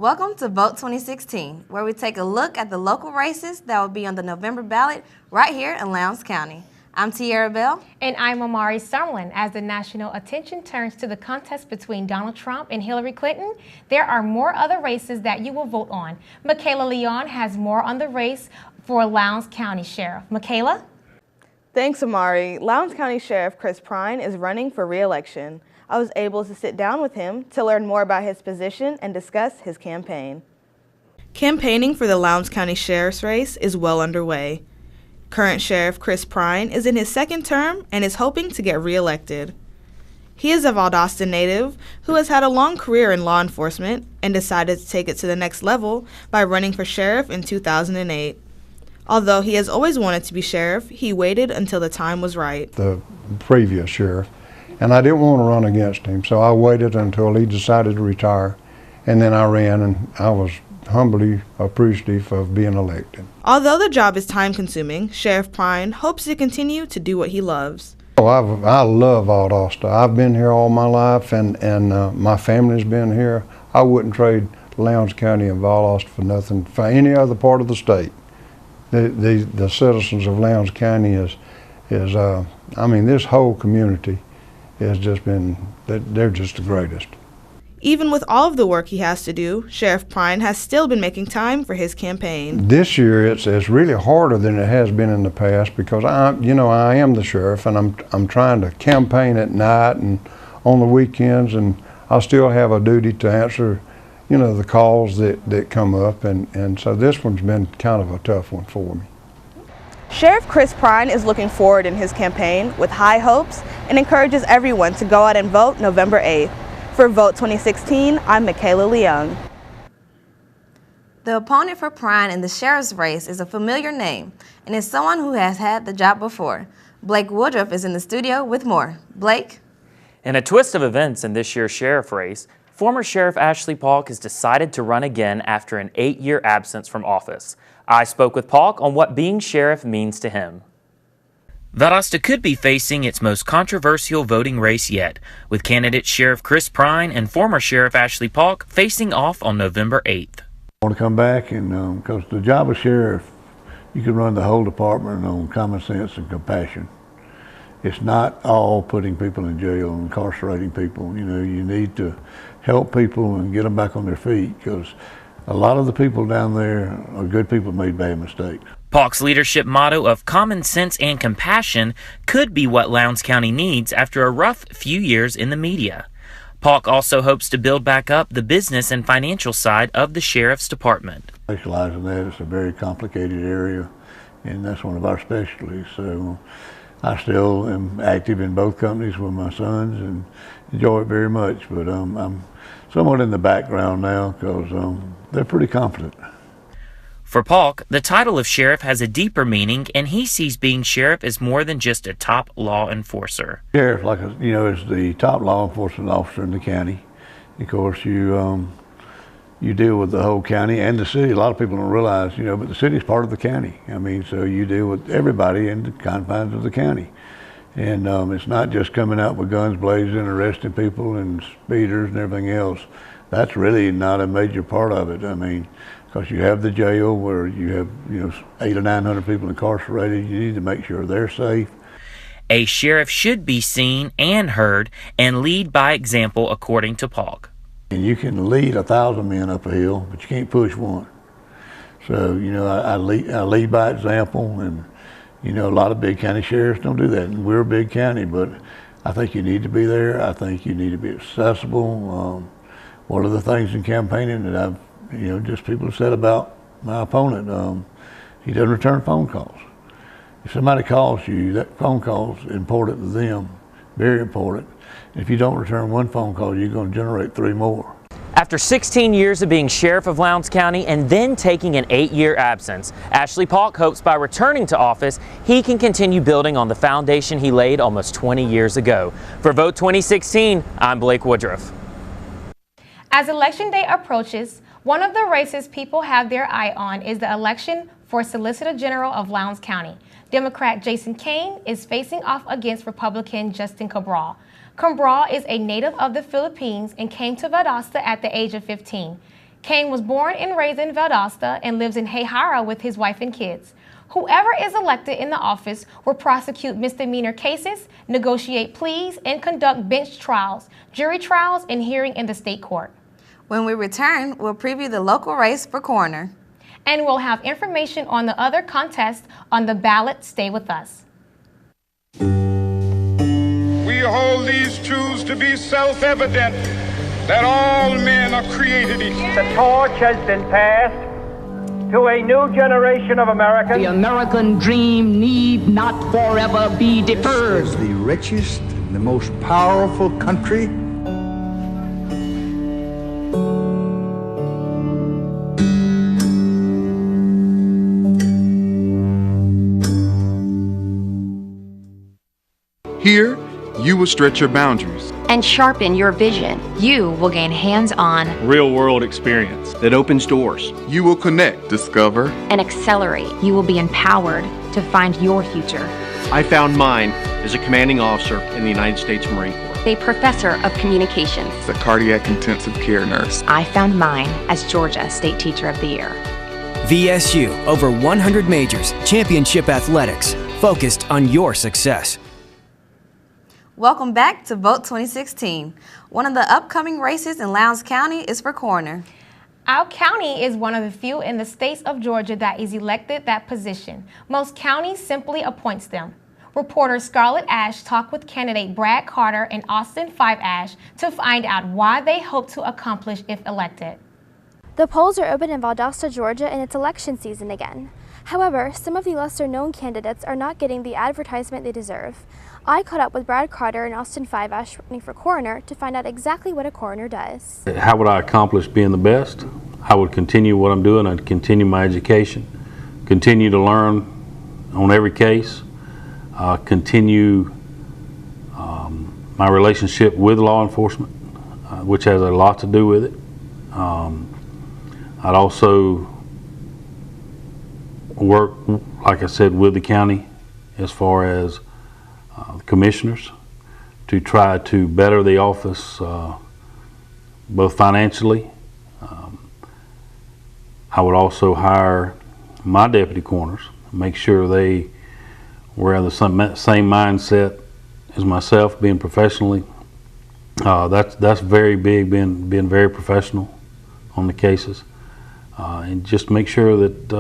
Welcome to Vote 2016, where we take a look at the local races that will be on the November ballot right here in Lowndes County. I'm Tiara Bell. And I'm Amari Sumlin. As the national attention turns to the contest between Donald Trump and Hillary Clinton, there are more other races that you will vote on. Michaela Leon has more on the race for Lowndes County Sheriff. Michaela? Thanks, Amari. Lowndes County Sheriff Chris Prine is running for re-election. I was able to sit down with him to learn more about his position and discuss his campaign. Campaigning for the Lowndes County Sheriff's race is well underway. Current Sheriff Chris Prine is in his second term and is hoping to get re-elected. He is a Valdosta native who has had a long career in law enforcement and decided to take it to the next level by running for sheriff in 2008. Although he has always wanted to be sheriff, he waited until the time was right. The previous sheriff, and I didn't want to run against him, so I waited until he decided to retire, and then I ran, and I was humbly appreciative of being elected. Although the job is time-consuming, Sheriff Prine hopes to continue to do what he loves. Oh, I love Valdosta. I've been here all my life, and my family's been here. I wouldn't trade Lowndes County and Valdosta for nothing, for any other part of the state. The citizens of Lowndes County I mean, this whole community has just been, they're just the greatest. Even with all of the work he has to do, Sheriff Prine has still been making time for his campaign. This year it's really harder than it has been in the past because I am the sheriff, and I'm trying to campaign at night and on the weekends, and I still have a duty to answer, the calls that come up, and so this one's been kind of a tough one for me. Sheriff Chris Prine is looking forward in his campaign with high hopes and encourages everyone to go out and vote November 8th. For Vote 2016, I'm Michaela Leung. The opponent for Prine in the sheriff's race is a familiar name and is someone who has had the job before. Blake Woodruff is in the studio with more. Blake? In a twist of events in this year's sheriff race, former Sheriff Ashley Paulk has decided to run again after an 8-year absence from office. I spoke with Paulk on what being sheriff means to him. Valdosta could be facing its most controversial voting race yet, with candidate Sheriff Chris Prine and former Sheriff Ashley Paulk facing off on November 8th. I want to come back, and because the job of sheriff, you can run the whole department on common sense and compassion. It's not all putting people in jail and incarcerating people. You need to help people and get them back on their feet, because a lot of the people down there are good people who made bad mistakes. Paulk's leadership motto of common sense and compassion could be what Lowndes County needs after a rough few years in the media. Paulk also hopes to build back up the business and financial side of the sheriff's department. Specialize in that. It's a very complicated area, and that's one of our specialties. So I still am active in both companies with my sons and enjoy it very much, but I'm somewhat in the background now because they're pretty confident. For Paulk, the title of sheriff has a deeper meaning, and he sees being sheriff as more than just a top law enforcer. Sheriff, is the top law enforcement officer in the county. Of course, you deal with the whole county and the city. A lot of people don't realize, but the city is part of the county. I mean, so you deal with everybody in the confines of the county. And it's not just coming out with guns blazing and arresting people and speeders and everything else. That's really not a major part of it. I mean, because you have the jail where you have 800 or 900 people incarcerated. You need to make sure they're safe. A sheriff should be seen and heard and lead by example, according to Paulk. And you can lead 1,000 men up a hill, but you can't push one. So I lead by example, and a lot of big county sheriffs don't do that. And we're a big county, but I think you need to be there. I think you need to be accessible. One of the things in campaigning that I've just people have said about my opponent, he doesn't return phone calls. If somebody calls you, that phone call is important to them, very important. If you don't return one phone call, you're going to generate 3 more. After 16 years of being sheriff of Lowndes County and then taking an 8-year absence, Ashley Paulk hopes by returning to office, he can continue building on the foundation he laid almost 20 years ago. For Vote 2016, I'm Blake Woodruff. As Election Day approaches, one of the races people have their eye on is the election for Solicitor General of Lowndes County. Democrat Jason Kane is facing off against Republican Justin Cabral. Cabral is a native of the Philippines and came to Valdosta at the age of 15. Kane was born and raised in Valdosta and lives in Hayhara with his wife and kids. Whoever is elected in the office will prosecute misdemeanor cases, negotiate pleas, and conduct bench trials, jury trials, and hearing in the state court. When we return, we'll preview the local race for coroner. And we'll have information on the other contests on the ballot. Stay with us. We hold these truths to be self-evident, that all men are created equal. The torch has been passed to a new generation of Americans. The American dream need not forever be deferred. This is the richest and the most powerful country. Here, you will stretch your boundaries and sharpen your vision. You will gain hands-on, real-world experience that opens doors. You will connect, discover, and accelerate. You will be empowered to find your future. I found mine as a commanding officer in the United States Marine Corps. A professor of communications. A cardiac intensive care nurse. I found mine as Georgia State Teacher of the Year. VSU, over 100 majors, championship athletics, focused on your success. Welcome back to Vote 2016. One of the upcoming races in Lowndes County is for coroner. Our county is one of the few in the state of Georgia that is elected that position. Most counties simply appoints them. Reporter Scarlett Ash talked with candidate Brad Carter and Austin 5 Ash to find out why they hope to accomplish if elected. The polls are open in Valdosta, Georgia, and it's election season again. However, some of the lesser-known candidates are not getting the advertisement they deserve. I caught up with Brad Carter and Austin 5 Ash running for coroner to find out exactly what a coroner does. How would I accomplish being the best? I would continue what I'm doing. I'd continue my education, continue to learn on every case, continue my relationship with law enforcement, which has a lot to do with it. I'd also work, like I said, with the county as far as commissioners to try to better the office both financially. I would also hire my deputy coroners, make sure they were in the same mindset as myself, being professionally. That's very big, being very professional on the cases, and just make sure that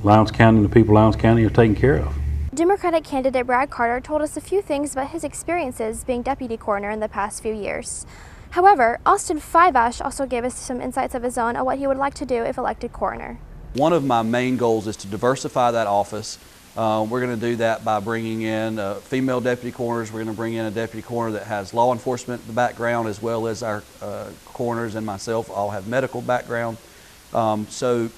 Lowndes County and the people of Lowndes County are taken care of. Democratic candidate Brad Carter told us a few things about his experiences being deputy coroner in the past few years. However, Austin 5 Ash also gave us some insights of his own on what he would like to do if elected coroner. One of my main goals is to diversify that office. We're going to do that by bringing in female deputy coroners. We're going to bring in a deputy coroner that has law enforcement background, as well as our coroners and myself all have medical background. So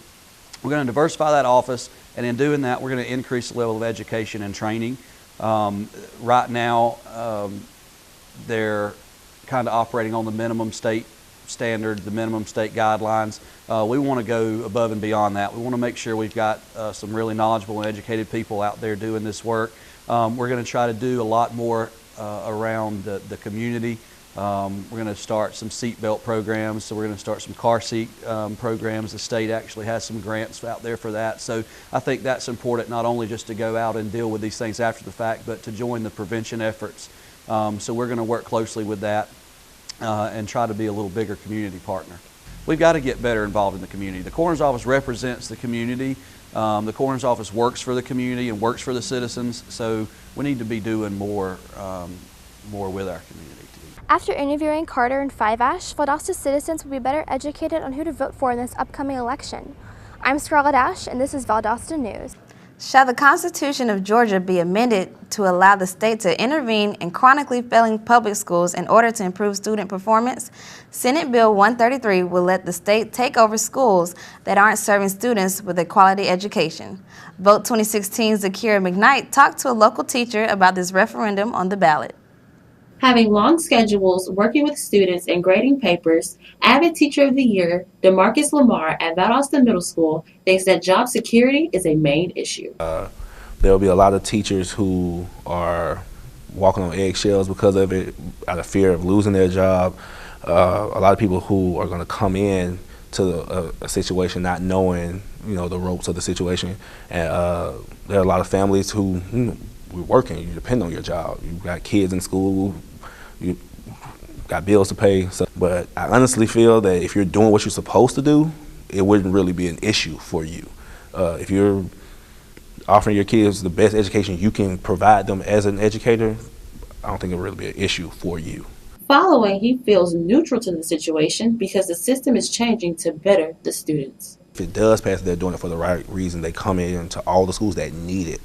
we're going to diversify that office, and in doing that, we're going to increase the level of education and training. Right now, they're kind of operating on the minimum state standards, the minimum state guidelines. We want to go above and beyond that. We want to make sure we've got some really knowledgeable and educated people out there doing this work. We're going to try to do a lot more around the community. We're going to start some seatbelt programs, so we're going to start some car seat programs. The state actually has some grants out there for that. So I think that's important, not only just to go out and deal with these things after the fact, but to join the prevention efforts. So we're going to work closely with that and try to be a little bigger community partner. We've got to get better involved in the community. The coroner's office represents the community. The coroner's office works for the community and works for the citizens. So we need to be doing more with our community. After interviewing Carter and 5 Ash, Valdosta citizens will be better educated on who to vote for in this upcoming election. I'm Scarlett Ash, and this is Valdosta News. Shall the Constitution of Georgia be amended to allow the state to intervene in chronically failing public schools in order to improve student performance? Senate Bill 133 will let the state take over schools that aren't serving students with a quality education. Vote 2016's Zakira McKnight talked to a local teacher about this referendum on the ballot. Having long schedules, working with students, and grading papers, Avid Teacher of the Year, DeMarcus Lamar at Valdosta Middle School thinks that job security is a main issue. There'll be a lot of teachers who are walking on eggshells because of it, out of fear of losing their job. A lot of people who are going to come in to a situation not knowing, the ropes of the situation. And there are a lot of families who, we're working, you depend on your job. You got kids in school, you got bills to pay. But I honestly feel that if you're doing what you're supposed to do, it wouldn't really be an issue for you. If you're offering your kids the best education you can provide them as an educator, I don't think it would really be an issue for you. Following, he feels neutral to the situation because the system is changing to better the students. If it does pass, they're doing it for the right reason. They come in to all the schools that need it,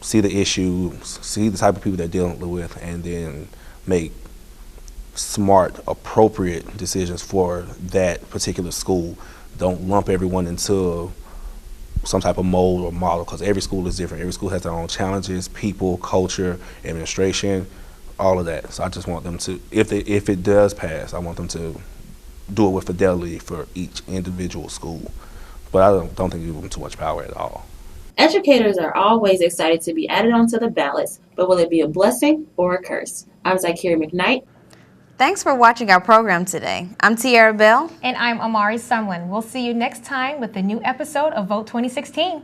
see the issue, see the type of people they're dealing with, and then make smart, appropriate decisions for that particular school. Don't lump everyone into some type of mold or model, because every school is different. Every school has their own challenges, people, culture, administration, all of that. So I just want them to, if it does pass, I want them to do it with fidelity for each individual school. But I don't think you give them too much power at all. Educators are always excited to be added onto the ballots, but will it be a blessing or a curse? I'm Zykira McKnight. Thanks for watching our program today. I'm Tiara Bell. And I'm Amari Sumlin. We'll see you next time with the new episode of Vote 2016.